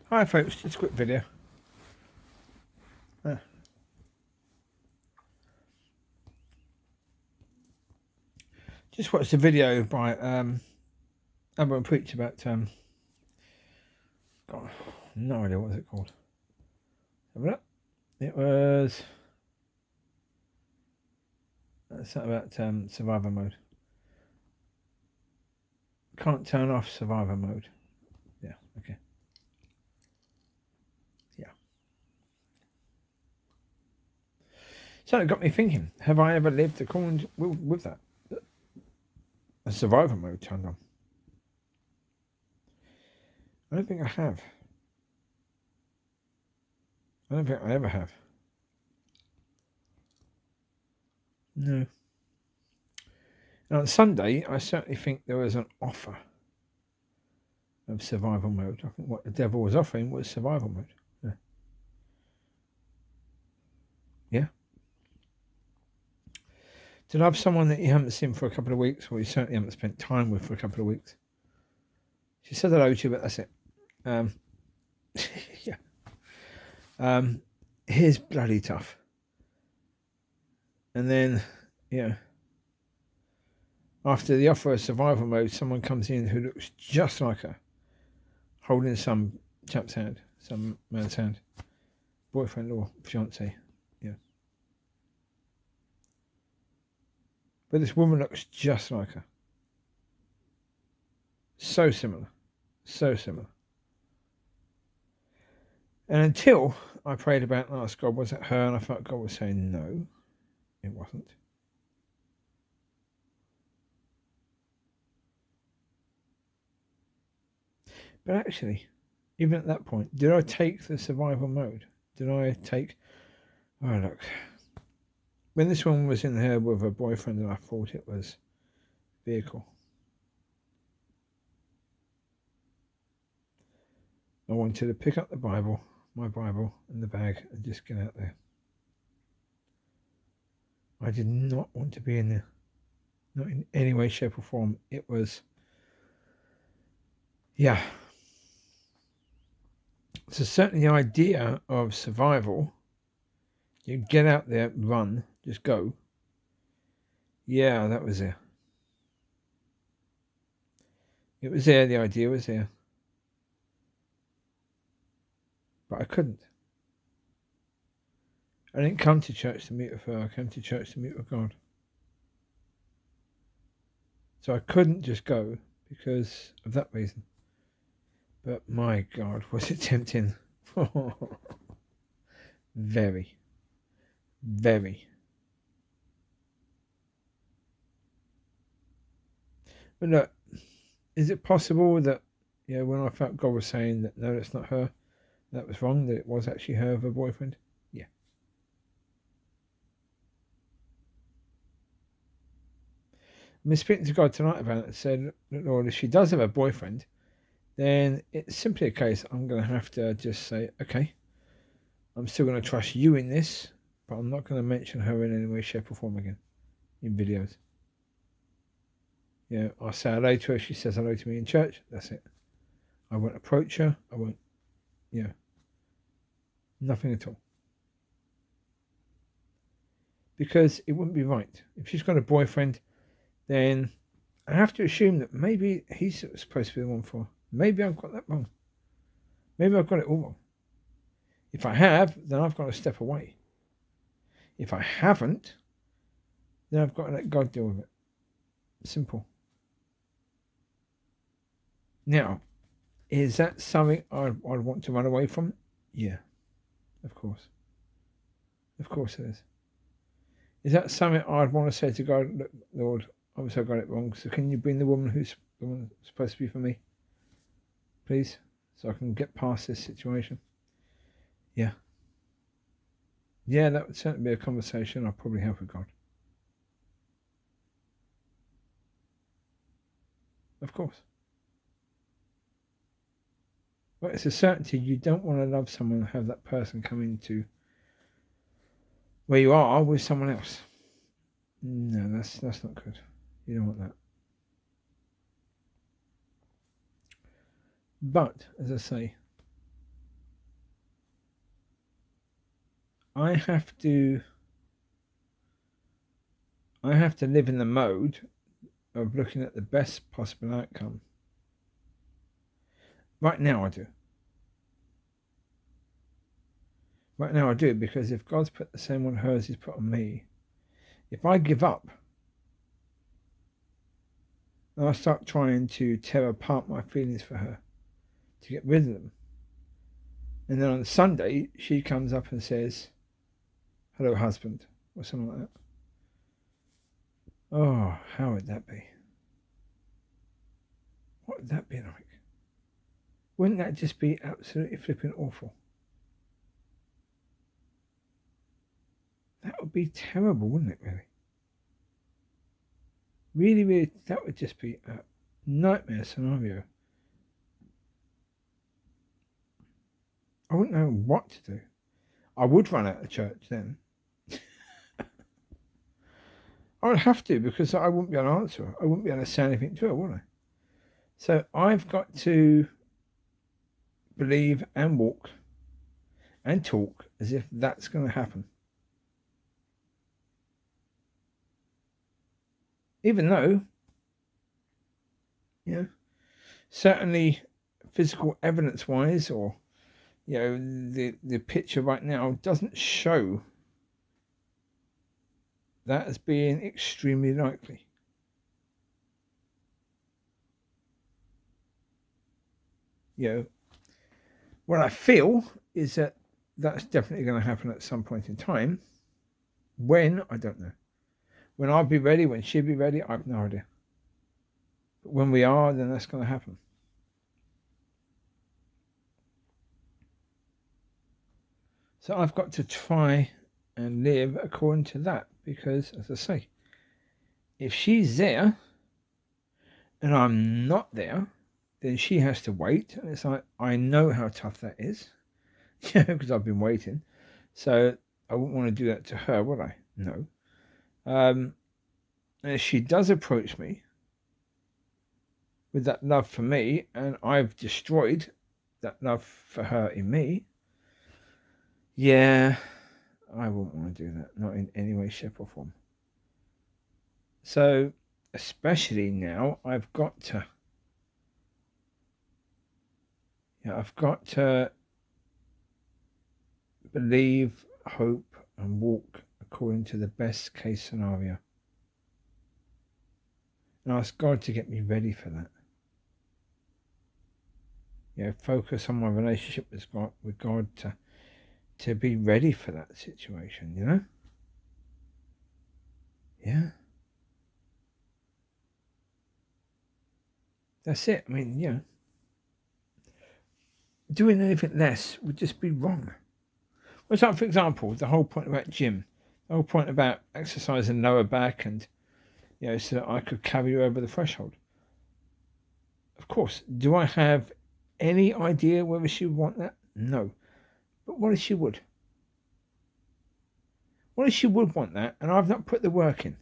Hi folks, just a quick video. Just watched a video by Amber and Preach about God, no idea what was it called. Have a look. It was something about survivor mode. Can't turn off survivor mode. Yeah, okay. Yeah. So it got me thinking, have I ever lived according with that? A survivor mode turned on. I don't think I have. I don't think I ever have. No. And on Sunday, I certainly think there was an offer of survival mode. I think what the devil was offering was survival mode. Yeah. Yeah. To love someone that you haven't seen for a couple of weeks, or you certainly haven't spent time with for a couple of weeks. She said hello to you, but that's it. Yeah. Here's bloody tough. And then, yeah, after the offer of survival mode, someone comes in who looks just like her, holding some chap's hand, some man's hand, boyfriend or fiance. Yeah. But this woman looks just like her. So similar. So similar. And until I prayed about and asked God, was it her? And I felt God was saying, no, it wasn't. But actually, even at that point, did I take the survival mode? Did I take... Oh, look. When this woman was in there with her boyfriend, and I thought it was vehicle. I wanted to pick up the Bible, my Bible, and the bag, and just get out there. I did not want to be in there. Not in any way, shape, or form. It was... Yeah. So certainly the idea of survival, you get out there, run, just go. Yeah, that was there. It was there, the idea was there. But I couldn't. I didn't come to church to meet with her, I came to church to meet with God. So I couldn't just go because of that reason. But my God, was it tempting? Very. Very. But look, is it possible that, when I felt God was saying that, no, that's not her, that was wrong, that it was actually her boyfriend? Yeah. I've been speaking to God tonight about it and said, Lord, if she does have a boyfriend, then it's simply a case I'm going to have to just say, okay, I'm still going to trust you in this, but I'm not going to mention her in any way, shape, or form again in videos. I'll say hello to her. She says hello to me in church. That's it. I won't approach her. I won't, nothing at all. Because it wouldn't be right. If she's got a boyfriend, then I have to assume that maybe he's supposed to be the one for her. Maybe I've got that wrong. Maybe I've got it all wrong. If I have, then I've got to step away. If I haven't, then I've got to let God deal with it. Simple. Now, is that something I'd want to run away from? Yeah, of course. Of course it is. Is that something I'd want to say to God, look, Lord, obviously I got it wrong, so can you bring the woman who's the one supposed to be for me? Please, so I can get past this situation. Yeah. Yeah, that would certainly be a conversation I'll probably have with God. Of course. But it's a certainty you don't want to love someone and have that person come into where you are with someone else. No, that's not good. You don't want that. But, as I say, I have to live in the mode of looking at the best possible outcome. Right now I do. Right now I do, because if God's put the same on her as he's put on me, if I give up and I start trying to tear apart my feelings for her to get rid of them, and then on Sunday she comes up and says, "Hello, husband," or something like that. Oh, how would that be? What would that be like? Wouldn't that just be absolutely flipping awful? That would be terrible, wouldn't it, really? Really, really, that would just be a nightmare scenario. I wouldn't know what to do. I would run out of church then. I would have to, because I wouldn't be able to answer her. I wouldn't be able to say anything to her, would I? So I've got to believe and walk and talk as if that's going to happen. Even though, certainly physical evidence wise, or, the picture right now doesn't show that as being extremely likely. What I feel is that that's definitely going to happen at some point in time. When, I don't know. When I'll be ready, when she'll be ready, I have no idea. But when we are, then that's going to happen. So I've got to try and live according to that, because, as I say, if she's there and I'm not there, then she has to wait. And it's like, I know how tough that is, because I've been waiting. So I wouldn't want to do that to her, would I? No. And if she does approach me with that love for me, and I've destroyed that love for her in me, yeah, I wouldn't want to do that, not in any way, shape, or form. So, especially now, I've got to believe, hope, and walk according to the best case scenario, and ask God to get me ready for that. Focus on my relationship with God to be ready for that situation. Yeah. That's it. I mean, doing anything less would just be wrong. What's that, for example, the whole point about gym, the whole point about exercising lower back and, so that I could carry you over the threshold. Of course, do I have any idea whether she would want that? No. But what if she would? What if she would want that and I've not put the work in?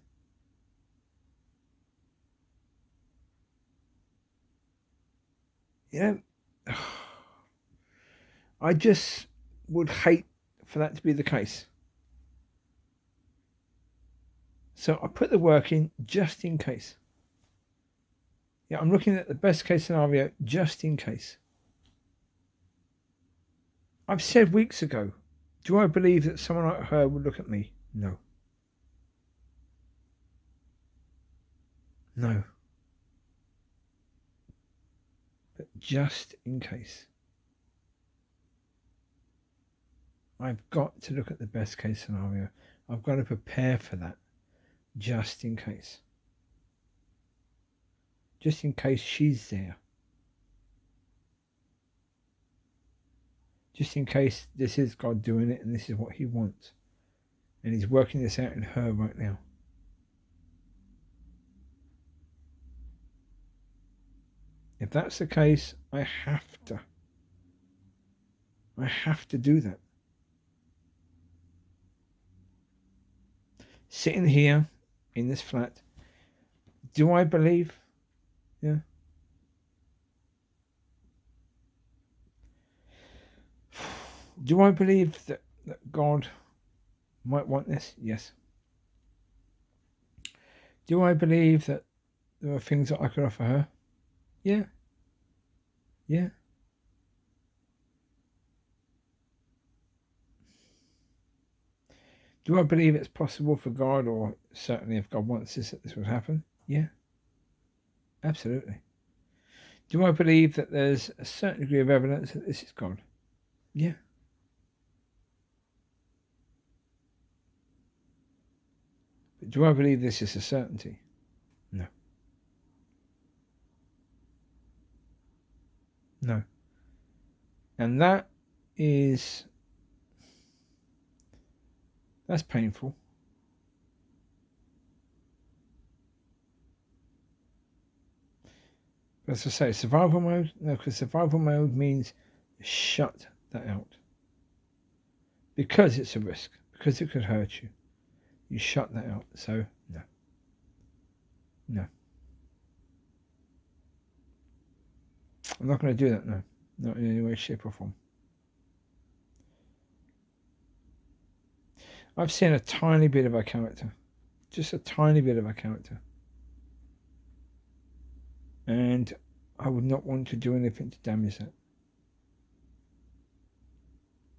I just would hate for that to be the case. So I put the work in just in case. I'm looking at the best case scenario just in case. I've said weeks ago, do I believe that someone like her would look at me? No. No. But just in case. I've got to look at the best case scenario. I've got to prepare for that. Just in case. Just in case she's there. Just in case this is God doing it and this is what he wants. And he's working this out in her right now. If that's the case, I have to do that. Sitting here in this flat, do I believe? Yeah. Do I believe that God might want this? Yes. Do I believe that there are things that I could offer her? Yeah. Yeah. Do I believe it's possible for God, or certainly if God wants this, that this would happen? Yeah. Absolutely. Do I believe that there's a certain degree of evidence that this is God? Yeah. But do I believe this is a certainty? No. No. And that's painful. But as I say, survival mode? No, because survival mode means shut that out. Because it's a risk, because it could hurt you. You shut that out. So, no. No. I'm not going to do that, no. Not in any way, shape, or form. I've seen a tiny bit of her character. Just a tiny bit of her character. And I would not want to do anything to damage that.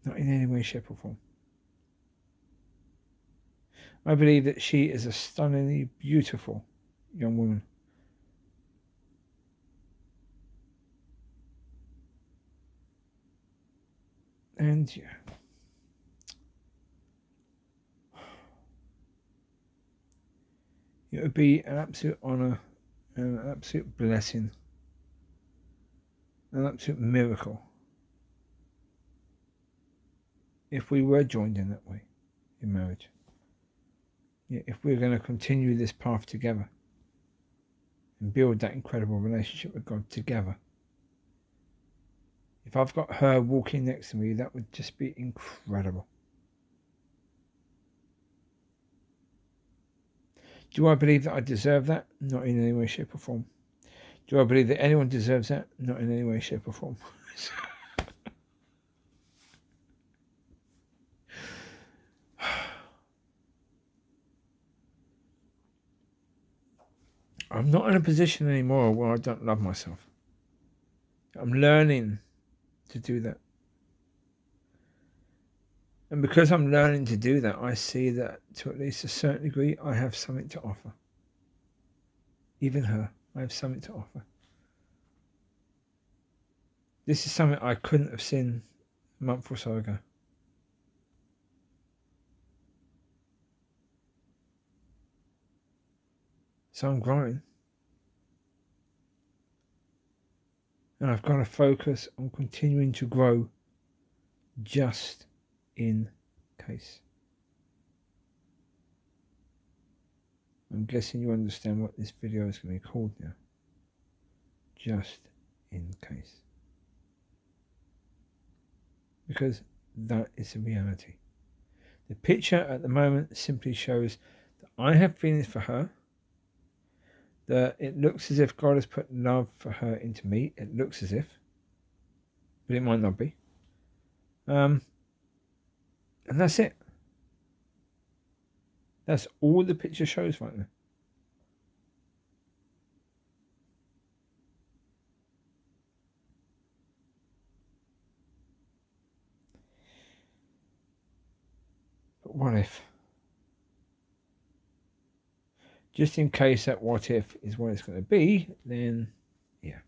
Not in any way, shape, or form. I believe that she is a stunningly beautiful young woman. And yeah. It would be an absolute honour and an absolute blessing, an absolute miracle if we were joined in that way in marriage. Yeah, if we're going to continue this path together and build that incredible relationship with God together. If I've got her walking next to me, that would just be incredible. Do I believe that I deserve that? Not in any way, shape, or form. Do I believe that anyone deserves that? Not in any way, shape, or form. I'm not in a position anymore where I don't love myself. I'm learning to do that. And because I'm learning to do that, I see that to at least a certain degree, I have something to offer. Even her, I have something to offer. This is something I couldn't have seen a month or so ago. So I'm growing. And I've got to focus on continuing to grow just in case. I'm guessing you understand what this video is going to be called now. Just in case. Because that is the reality. The picture at the moment simply shows that I have feelings for her. That it looks as if God has put love for her into me. It looks as if. But it might not be. And that's it. That's all the picture shows right now. But what if? Just in case that what if is what it's going to be, then yeah.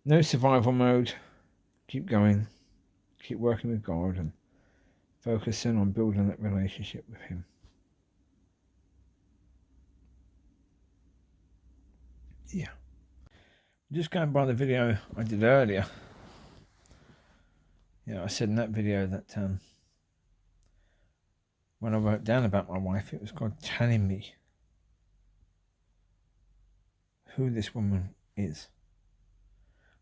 No survival mode. Keep going. Keep working with God and focusing on building that relationship with Him. Yeah. Just going by the video I did earlier. Yeah, I said in that video that when I wrote down about my wife, it was God telling me who this woman is,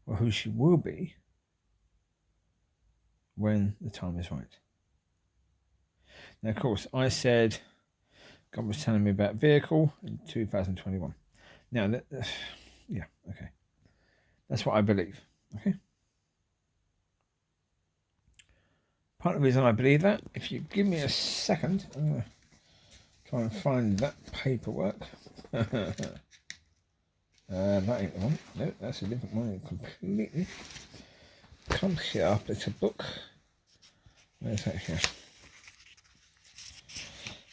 or who she will be when the time is right. Now, of course, I said God was telling me about vehicle in 2021. Now, yeah, okay. That's what I believe, okay? Part of the reason I believe that, if you give me a second, I'm going to try and find that paperwork. That ain't the one. No, that's a different one completely. Come here, it's a book. Where's that here?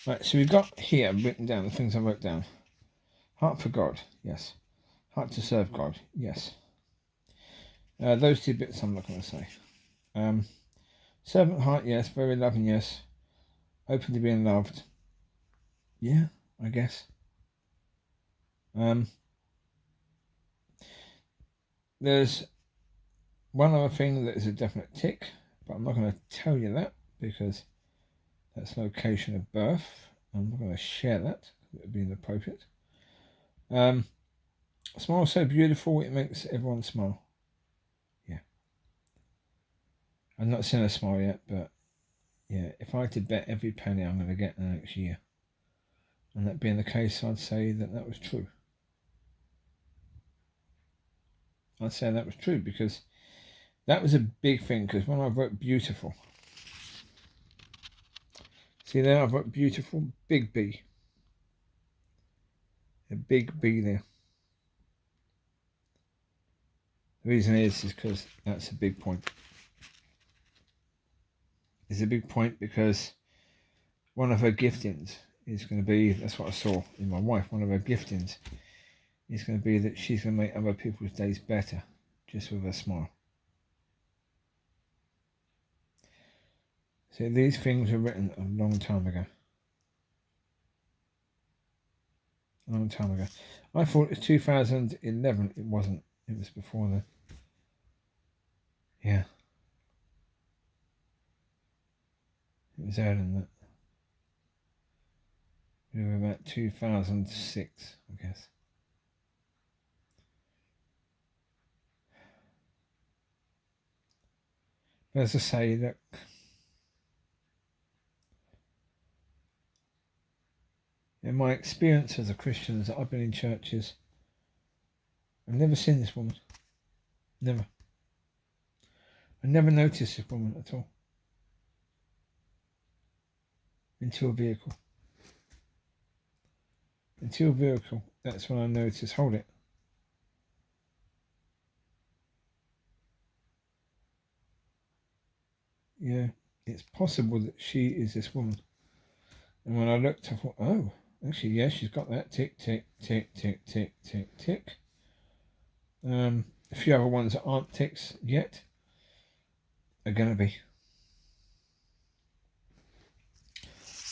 Right, so we've got here written down the things I wrote down. Heart for God, yes. Heart to serve God, yes. Those two bits I'm not going to say. Servant heart, yes. Very loving, yes. Open to being loved. Yeah, I guess. There's one other thing that is a definite tick, but I'm not going to tell you that because that's location of birth. I'm not going to share that. It would be inappropriate. Smile so beautiful, it makes everyone smile. Yeah. I've not seen a smile yet, but yeah, if I had to bet every penny I'm going to get in the next year, and that being the case, I'd say that was true. I'd say that was true because that was a big thing. Because when I wrote beautiful, see there, I wrote beautiful, big B, a big B there. The reason is because that's a big point. It's a big point because one of her giftings is going to be, that's what I saw in my wife, one of her giftings is going to be that she's going to make other people's days better just with a smile. So these things were written a long time ago. A long time ago. I thought it was 2011. It wasn't. It was before then. Yeah. It was earlier than that. We were about 2006, I guess. But as I say, look, in my experience as a Christian, as I've been in churches, I've never seen this woman. Never. I never noticed this woman at all. Into a vehicle. Into a vehicle. That's when I noticed. Hold it. Yeah, it's possible that she is this woman. And when I looked, I thought, oh, actually, yeah, she's got that. Tick, tick, tick, tick, tick, tick, tick. A few other ones that aren't ticks yet are going to be.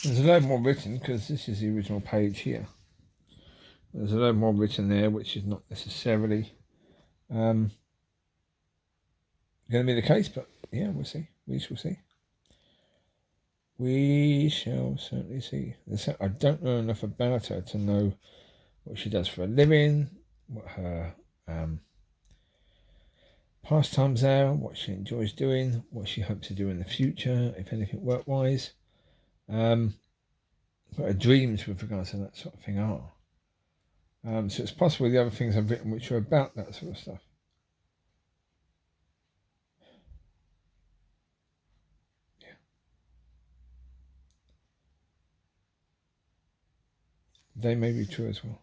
There's a load more written because this is the original page here. There's a load more written there, which is not necessarily going to be the case, but yeah, we'll see. We shall see. We shall certainly see. I don't know enough about her to know what she does for a living, what her pastimes are, what she enjoys doing, what she hopes to do in the future, if anything work-wise. What her dreams with regards to that sort of thing are. So it's possible the other things I've written which are about that sort of stuff. Yeah. They may be true as well.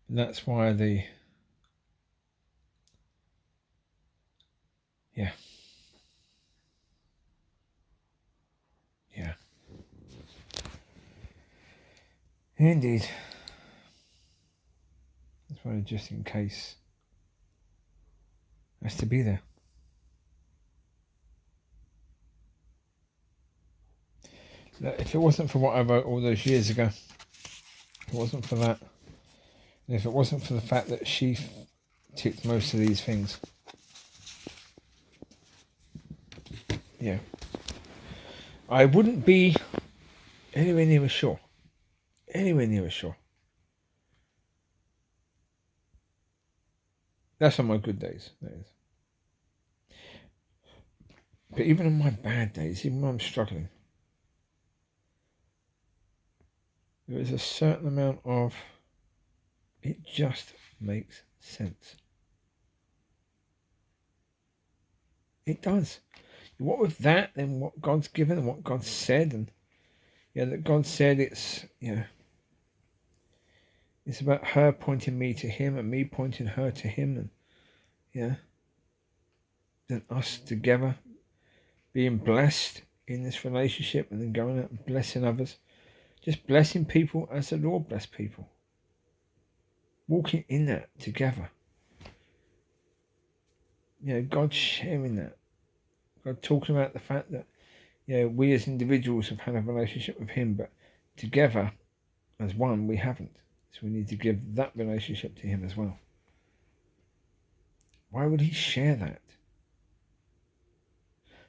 And that's why yeah. Yeah. Indeed. That's why just in case has to be there. If it wasn't for what I wrote all those years ago, if it wasn't for that, and if it wasn't for the fact that she ticked most of these things, yeah, I wouldn't be anywhere near as sure. Anywhere near as sure. That's on my good days, that is. But even on my bad days, even when I'm struggling, there is a certain amount of it just makes sense. It does. What with that, then what God's given and what God said, and that God said it's it's about her pointing me to Him and me pointing her to Him, and then us together being blessed in this relationship, and then going out and blessing others, just blessing people as the Lord blessed people, walking in that together. God sharing that. God talking about the fact that we as individuals have had a relationship with Him, but together as one we haven't. So we need to give that relationship to Him as well. Why would He share that?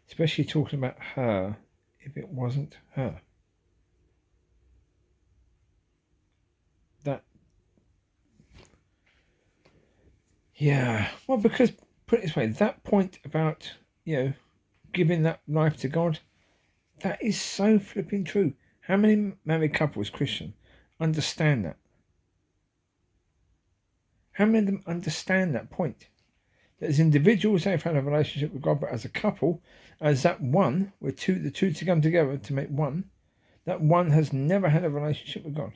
Especially talking about her if it wasn't her. Well, because, put it this way, that point about, giving that life to God, that is so flipping true. How many married couples, Christian, understand that? How many of them understand that point? That as individuals they've had a relationship with God, but as a couple, as that one, the two to come together to make one, that one has never had a relationship with God.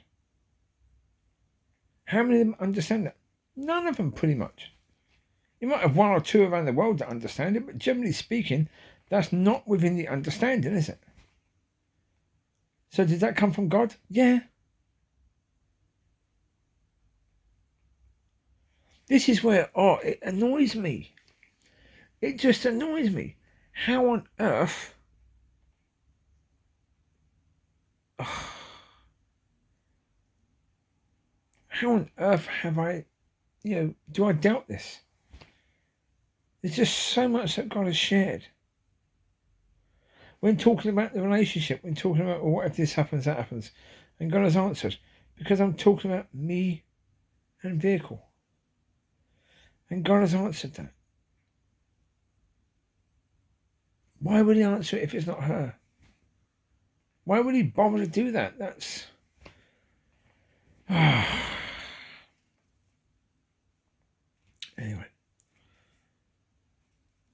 How many of them understand that? None of them, pretty much. You might have one or two around the world that understand it, but generally speaking, that's not within the understanding, is it? So did that come from God? Yeah. This is where, it annoys me. It just annoys me. How on earth... how on earth have I... do I doubt this? There's just so much that God has shared. When talking about the relationship, when talking about, well, what if this happens, that happens, and God has answered, because I'm talking about me and vehicle. And God has answered that. Why would He answer it if it's not her? Why would He bother to do that? That's... Anyway.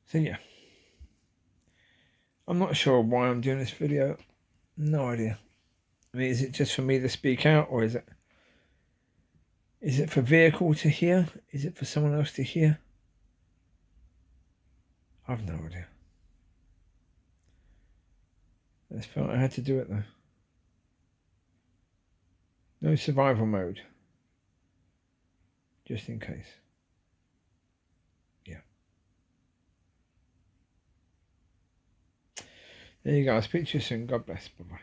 So yeah. I'm not sure why I'm doing this video. No idea. I mean, is it just for me to speak out, or is it for vehicle to hear? Is it for someone else to hear? I've no idea. I just felt I had to do it though. No survival mode. Just in case. Yeah. There you go. I'll speak to you soon. God bless. Bye-bye.